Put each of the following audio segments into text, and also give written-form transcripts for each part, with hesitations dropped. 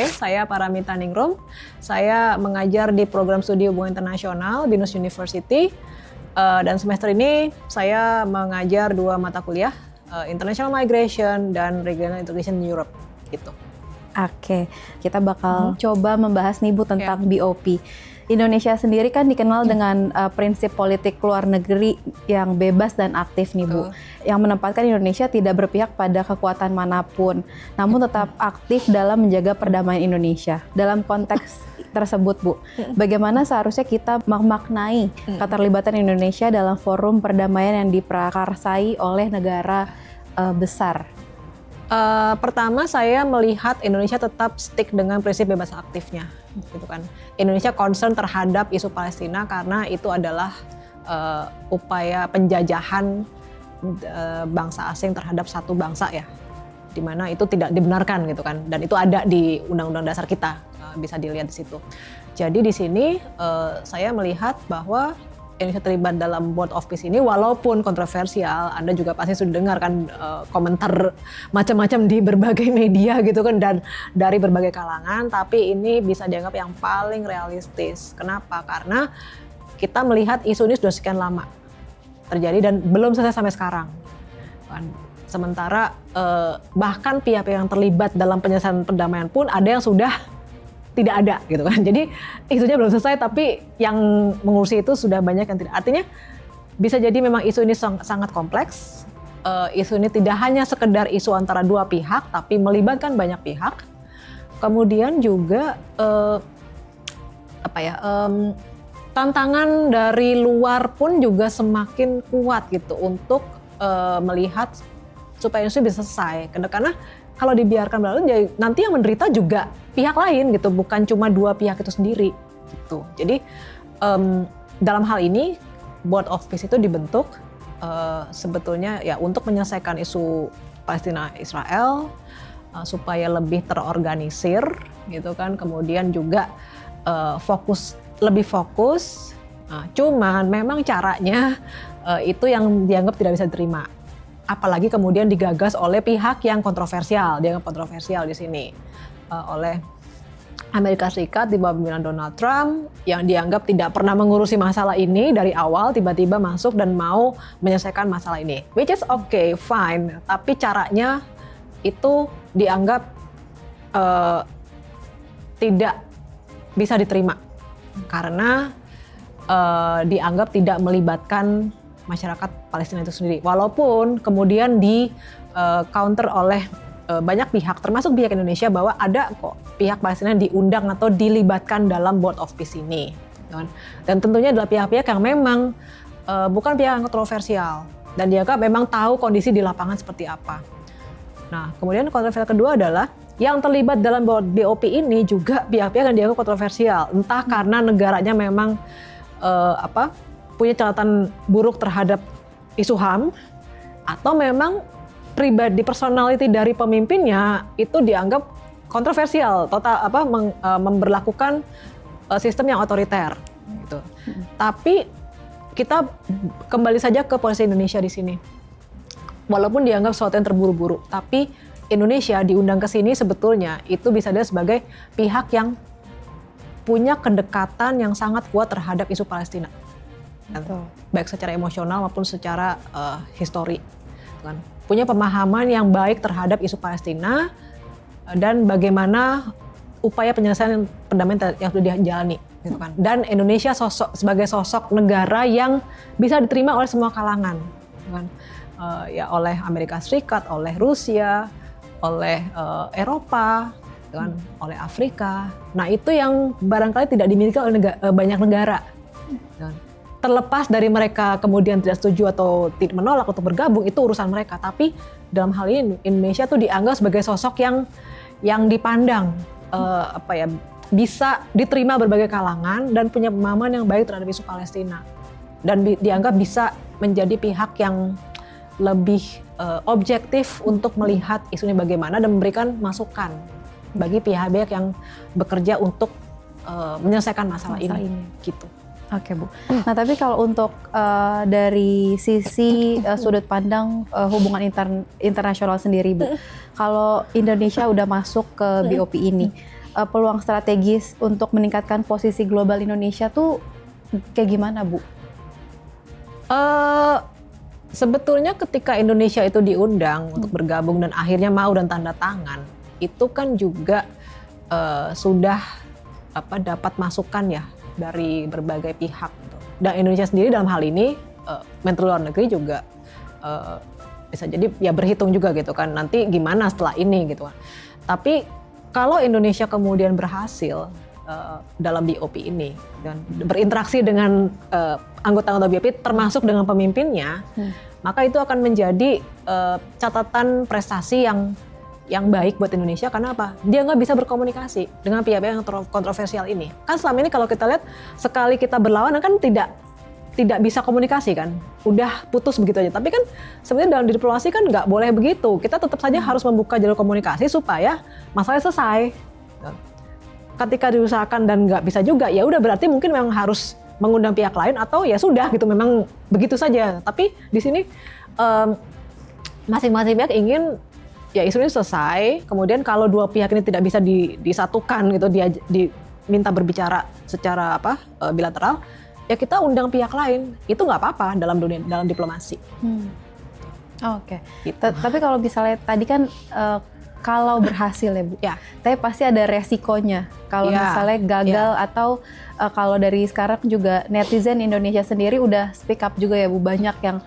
Saya Paramita Ningrum. Saya mengajar di program studi hubungan internasional BINUS University. Dan semester ini saya mengajar 2 mata kuliah, International Migration dan Regional Integration in Europe gitu. Oke, kita bakal coba membahas nih Bu tentang BOP. Indonesia sendiri kan dikenal dengan prinsip politik luar negeri yang bebas dan aktif nih Bu. Yang menempatkan Indonesia tidak berpihak pada kekuatan manapun, namun tetap aktif dalam menjaga perdamaian Indonesia. Dalam konteks tersebut Bu, bagaimana seharusnya kita memaknai keterlibatan Indonesia dalam forum perdamaian yang diprakarsai oleh negara besar? Pertama saya melihat Indonesia tetap stick dengan prinsip bebas aktifnya, gitu kan. Indonesia concern terhadap isu Palestina karena itu adalah upaya penjajahan bangsa asing terhadap satu bangsa ya, di mana itu tidak dibenarkan gitu kan, dan itu ada di Undang-Undang Dasar kita, bisa dilihat di situ. Jadi di sini saya melihat bahwa Indonesia terlibat dalam Board of Peace ini walaupun kontroversial. Anda juga pasti sudah dengar kan komentar macam-macam di berbagai media gitu kan, dan dari berbagai kalangan, tapi ini bisa dianggap yang paling realistis. Kenapa? Karena kita melihat isu ini sudah sekian lama terjadi dan belum selesai sampai sekarang. Sementara bahkan pihak-pihak yang terlibat dalam penyelesaian perdamaian pun ada yang sudah tidak ada gitu kan. Jadi isunya belum selesai tapi yang mengurusi itu sudah banyak yang tidak. Artinya bisa jadi memang isu ini sangat kompleks. Isu ini tidak hanya sekedar isu antara dua pihak tapi melibatkan banyak pihak. Kemudian juga tantangan dari luar pun juga semakin kuat gitu untuk melihat supaya isu bisa selesai. Karena kalau dibiarkan berlalu, nanti yang menderita juga pihak lain gitu, bukan cuma dua pihak itu sendiri gitu. Jadi dalam hal ini Board of Peace itu dibentuk sebetulnya ya untuk menyelesaikan isu Palestina Israel supaya lebih terorganisir gitu kan. Kemudian juga lebih fokus. Cuman memang caranya itu yang dianggap tidak bisa diterima. Apalagi kemudian digagas oleh pihak yang kontroversial, dianggap kontroversial di sini oleh Amerika Serikat di bawah pimpinan Donald Trump yang dianggap tidak pernah mengurusi masalah ini dari awal, tiba-tiba masuk dan mau menyelesaikan masalah ini, which is okay, fine, tapi caranya itu dianggap tidak bisa diterima karena dianggap tidak melibatkan masyarakat Palestina itu sendiri. Walaupun kemudian di counter oleh banyak pihak, termasuk pihak Indonesia, bahwa ada kok pihak Palestina yang diundang atau dilibatkan dalam Board of Peace ini. Dan tentunya adalah pihak-pihak yang memang bukan pihak yang kontroversial dan dianggap memang tahu kondisi di lapangan seperti apa. Nah, kemudian kontroversial kedua adalah yang terlibat dalam BOP ini juga pihak-pihak yang dianggap kontroversial, entah karena negaranya memang punya catatan buruk terhadap isu HAM, atau memang pribadi personality dari pemimpinnya itu dianggap kontroversial, memberlakukan sistem yang otoriter gitu. Tapi kita kembali saja ke posisi Indonesia di sini. Walaupun dianggap sesuatu yang terburu-buru, tapi Indonesia diundang ke sini sebetulnya itu bisa dilihat sebagai pihak yang punya kedekatan yang sangat kuat terhadap isu Palestina. Baik secara emosional maupun secara histori, kan. Punya pemahaman yang baik terhadap isu Palestina dan bagaimana upaya penyelesaian perdamaian yang sudah dijalani, gitu kan. Dan Indonesia sebagai sosok negara yang bisa diterima oleh semua kalangan, kan. Ya oleh Amerika Serikat, oleh Rusia, oleh Eropa, kan, oleh Afrika. Nah itu yang barangkali tidak dimiliki oleh banyak negara, kan. Terlepas dari mereka kemudian tidak setuju atau tidak menolak untuk bergabung, itu urusan mereka. Tapi dalam hal ini Indonesia tuh dianggap sebagai sosok yang dipandang bisa diterima berbagai kalangan dan punya pemahaman yang baik terhadap isu Palestina, dan dianggap bisa menjadi pihak yang lebih objektif untuk melihat isunya bagaimana dan memberikan masukan bagi pihak-pihak yang bekerja untuk menyelesaikan masalah ini gitu. Oke Bu. Nah tapi kalau untuk dari sisi sudut pandang hubungan internasional sendiri Bu, kalau Indonesia udah masuk ke BOP ini, peluang strategis untuk meningkatkan posisi global Indonesia tuh kayak gimana, Bu? Sebetulnya ketika Indonesia itu diundang untuk bergabung dan akhirnya mau dan tanda tangan, itu kan juga sudah dapat masukan ya dari berbagai pihak. Gitu. Dan Indonesia sendiri dalam hal ini, Menteri Luar Negeri juga bisa jadi ya berhitung juga gitu kan, nanti gimana setelah ini gitu kan. Tapi kalau Indonesia kemudian berhasil dalam BOP ini dan berinteraksi dengan anggota-anggota BOP termasuk dengan pemimpinnya, maka itu akan menjadi catatan prestasi yang baik buat Indonesia. Karena apa? Dia nggak bisa berkomunikasi dengan pihak-pihak yang kontroversial ini. Kan selama ini kalau kita lihat sekali kita berlawanan kan tidak bisa komunikasi kan, udah putus begitu aja. Tapi kan sebenarnya dalam diplomasi kan nggak boleh begitu. Kita tetap saja harus membuka jalur komunikasi supaya masalahnya selesai. Ketika diusahakan dan nggak bisa juga, ya udah berarti mungkin memang harus mengundang pihak lain atau ya sudah gitu, memang begitu saja. Tapi di sini masing-masing pihak ingin ya isunya selesai. Kemudian kalau dua pihak ini tidak bisa disatukan gitu, diminta berbicara secara bilateral, ya kita undang pihak lain, itu nggak apa-apa dalam diplomasi. Oke. Gitu. Tapi kalau misalnya tadi kan kalau berhasil ya Bu, ya. Tapi pasti ada resikonya. Kalau misalnya gagal atau kalau dari sekarang juga netizen Indonesia sendiri udah speak up juga ya Bu, banyak yang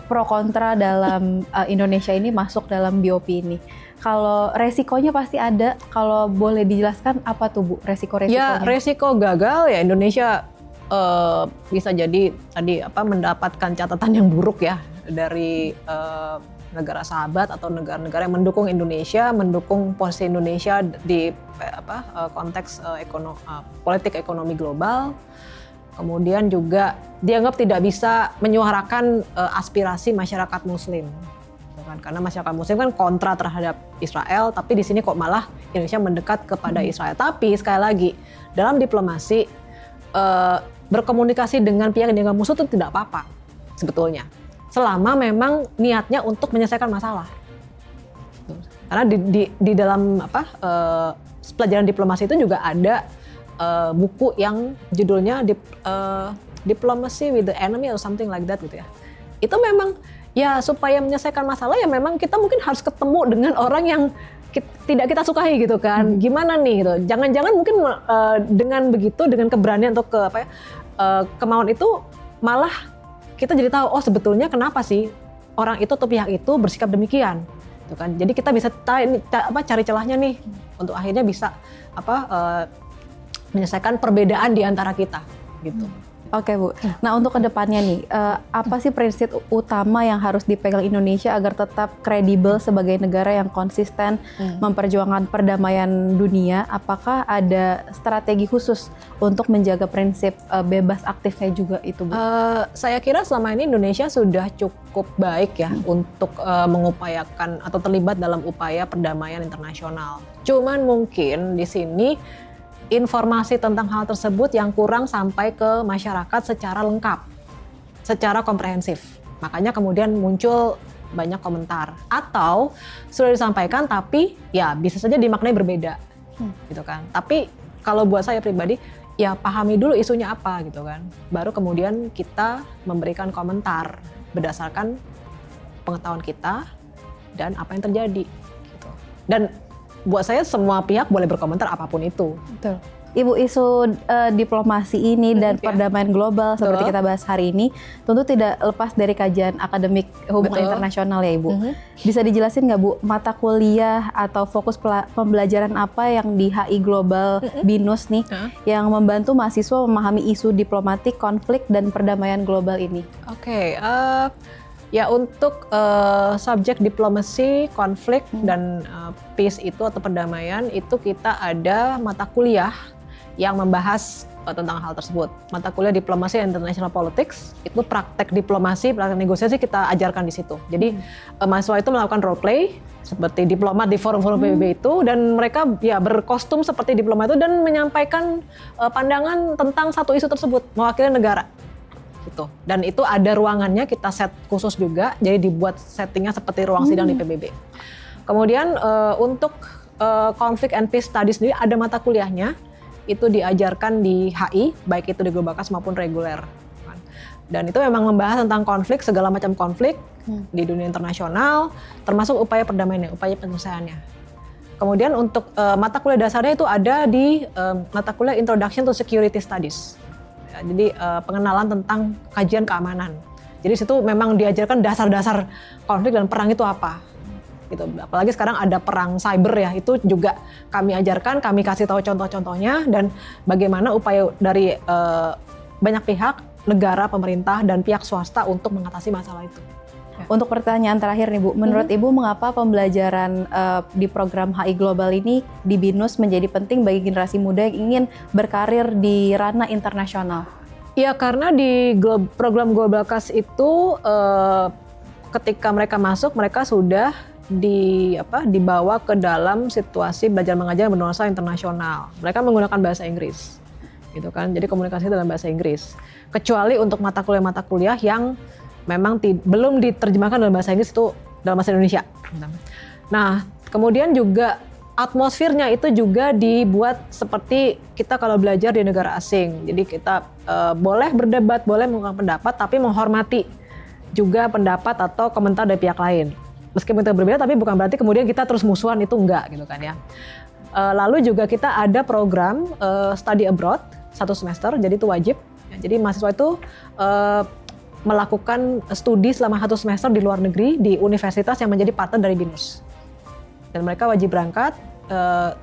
pro kontra dalam Indonesia ini masuk dalam BOP ini. Kalau resikonya pasti ada. Kalau boleh dijelaskan apa tuh Bu resiko-resikonya? Ya resiko gagal ya Indonesia bisa jadi tadi mendapatkan catatan yang buruk ya dari negara sahabat atau negara-negara yang mendukung Indonesia, mendukung posisi Indonesia di konteks politik ekonomi global. Kemudian juga dianggap tidak bisa menyuarakan aspirasi masyarakat Muslim, karena masyarakat Muslim kan kontra terhadap Israel, tapi di sini kok malah Indonesia mendekat kepada Israel. Tapi sekali lagi dalam diplomasi berkomunikasi dengan pihak yang dianggap musuh itu tidak apa-apa sebetulnya, selama memang niatnya untuk menyelesaikan masalah. Karena di dalam pelajaran diplomasi itu juga ada buku yang judulnya Diplomacy with the Enemy or something like that gitu ya. Itu memang ya supaya menyelesaikan masalah ya memang kita mungkin harus ketemu dengan orang yang tidak kita sukai gitu kan. Gimana nih gitu. Jangan-jangan mungkin dengan begitu, dengan keberanian atau kemauan itu malah kita jadi tahu oh sebetulnya kenapa sih orang itu atau pihak itu bersikap demikian. Gitu kan. Jadi kita bisa cari celahnya nih untuk akhirnya bisa menyelesaikan perbedaan di antara kita gitu. Oke Bu, nah untuk kedepannya nih, apa sih prinsip utama yang harus dipegang Indonesia agar tetap kredibel sebagai negara yang konsisten memperjuangkan perdamaian dunia? Apakah ada strategi khusus untuk menjaga prinsip bebas aktifnya juga itu Bu? Saya kira selama ini Indonesia sudah cukup baik ya untuk mengupayakan atau terlibat dalam upaya perdamaian internasional. Cuman mungkin di sini informasi tentang hal tersebut yang kurang sampai ke masyarakat secara lengkap, secara komprehensif. Makanya kemudian muncul banyak komentar. Atau sudah disampaikan tapi ya bisa saja dimaknai berbeda, gitu kan. Tapi kalau buat saya pribadi, ya pahami dulu isunya apa gitu kan. Baru kemudian kita memberikan komentar berdasarkan pengetahuan kita dan apa yang terjadi. Gitu. Dan buat saya semua pihak boleh berkomentar apapun itu. Betul. Ibu, isu diplomasi ini dan perdamaian global seperti kita bahas hari ini tentu tidak lepas dari kajian akademik hubungan internasional ya Ibu. Bisa dijelasin nggak Bu, mata kuliah atau fokus pembelajaran apa yang di HI Global BINUS nih yang membantu mahasiswa memahami isu diplomatik, konflik, dan perdamaian global ini? Oke. Ya untuk subjek diplomasi, konflik, dan peace itu atau perdamaian itu kita ada mata kuliah yang membahas tentang hal tersebut. Mata kuliah diplomasi and international politics itu praktek diplomasi, praktek negosiasi kita ajarkan di situ. Jadi mahasiswa itu melakukan role play seperti diplomat di forum-forum PBB itu dan mereka ya berkostum seperti diplomat itu dan menyampaikan pandangan tentang satu isu tersebut mewakili negara. Gitu. Dan itu ada ruangannya kita set khusus juga, jadi dibuat settingnya seperti ruang sidang di PBB. Kemudian untuk Conflict and Peace Studies sendiri ada mata kuliahnya, itu diajarkan di HI, baik itu di Globalcast maupun reguler. Dan itu memang membahas tentang konflik, segala macam konflik di dunia internasional, termasuk upaya perdamaiannya, upaya penyelesaiannya. Kemudian untuk mata kuliah dasarnya itu ada di mata kuliah Introduction to Security Studies. Ya, jadi pengenalan tentang kajian keamanan. Jadi situ memang diajarkan dasar-dasar konflik dan perang itu apa. Gitu. Apalagi sekarang ada perang cyber ya, itu juga kami ajarkan, kami kasih tahu contoh-contohnya dan bagaimana upaya dari banyak pihak, negara, pemerintah, dan pihak swasta untuk mengatasi masalah itu. Ya. Untuk pertanyaan terakhir nih Bu, menurut Ibu mengapa pembelajaran di program HI Global ini di BINUS menjadi penting bagi generasi muda yang ingin berkarir di ranah internasional? Ya karena di program Globalcast itu ketika mereka masuk, mereka sudah dibawa ke dalam situasi belajar mengajar bernuansa internasional. Mereka menggunakan bahasa Inggris, gitu kan. Jadi komunikasi dalam bahasa Inggris. Kecuali untuk mata kuliah yang memang belum diterjemahkan dalam bahasa Inggris, itu dalam bahasa Indonesia. Nah, kemudian juga atmosfernya itu juga dibuat seperti kita kalau belajar di negara asing. Jadi kita boleh berdebat, boleh mengungkapkan pendapat, tapi menghormati juga pendapat atau komentar dari pihak lain. Meskipun kita berbeda, tapi bukan berarti kemudian kita terus musuhan, itu enggak gitu kan ya. Lalu juga kita ada program study abroad 1 semester, jadi itu wajib. Jadi mahasiswa itu melakukan studi selama 1 semester di luar negeri di universitas yang menjadi partner dari BINUS. Dan mereka wajib berangkat,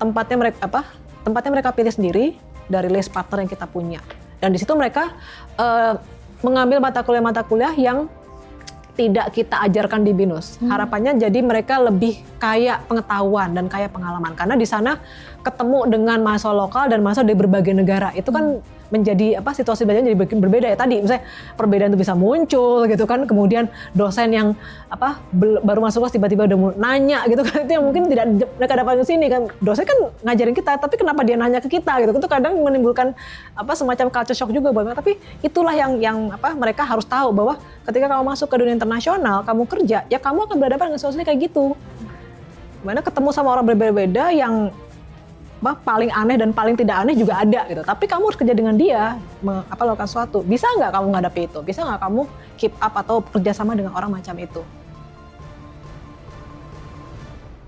tempatnya mereka pilih sendiri dari list partner yang kita punya. Dan di situ mereka mengambil mata kuliah yang tidak kita ajarkan di BINUS. Harapannya jadi mereka lebih kaya pengetahuan dan kaya pengalaman. Karena di sana ketemu dengan mahasiswa lokal dan mahasiswa dari berbagai negara. Itu kan menjadi situasi belajarnya jadi berbeda ya. Tadi misalnya perbedaan itu bisa muncul gitu kan. Kemudian dosen yang baru masuk kelas tiba-tiba udah nanya gitu kan. Itu yang mungkin tidak mereka dapat di sini kan. Dosen kan ngajarin kita, tapi kenapa dia nanya ke kita gitu. Itu kadang menimbulkan semacam culture shock juga buat mereka. Tapi itulah yang mereka harus tahu bahwa ketika kamu masuk ke dunia internasional, kamu kerja, ya kamu akan berhadapan dengan situasi kayak gitu. Dimana ketemu sama orang berbeda-beda yang paling aneh dan paling tidak aneh juga ada gitu. Tapi kamu harus kerja dengan dia, melakukan sesuatu. Bisa nggak kamu menghadapi itu? Bisa nggak kamu keep up atau kerjasama dengan orang macam itu?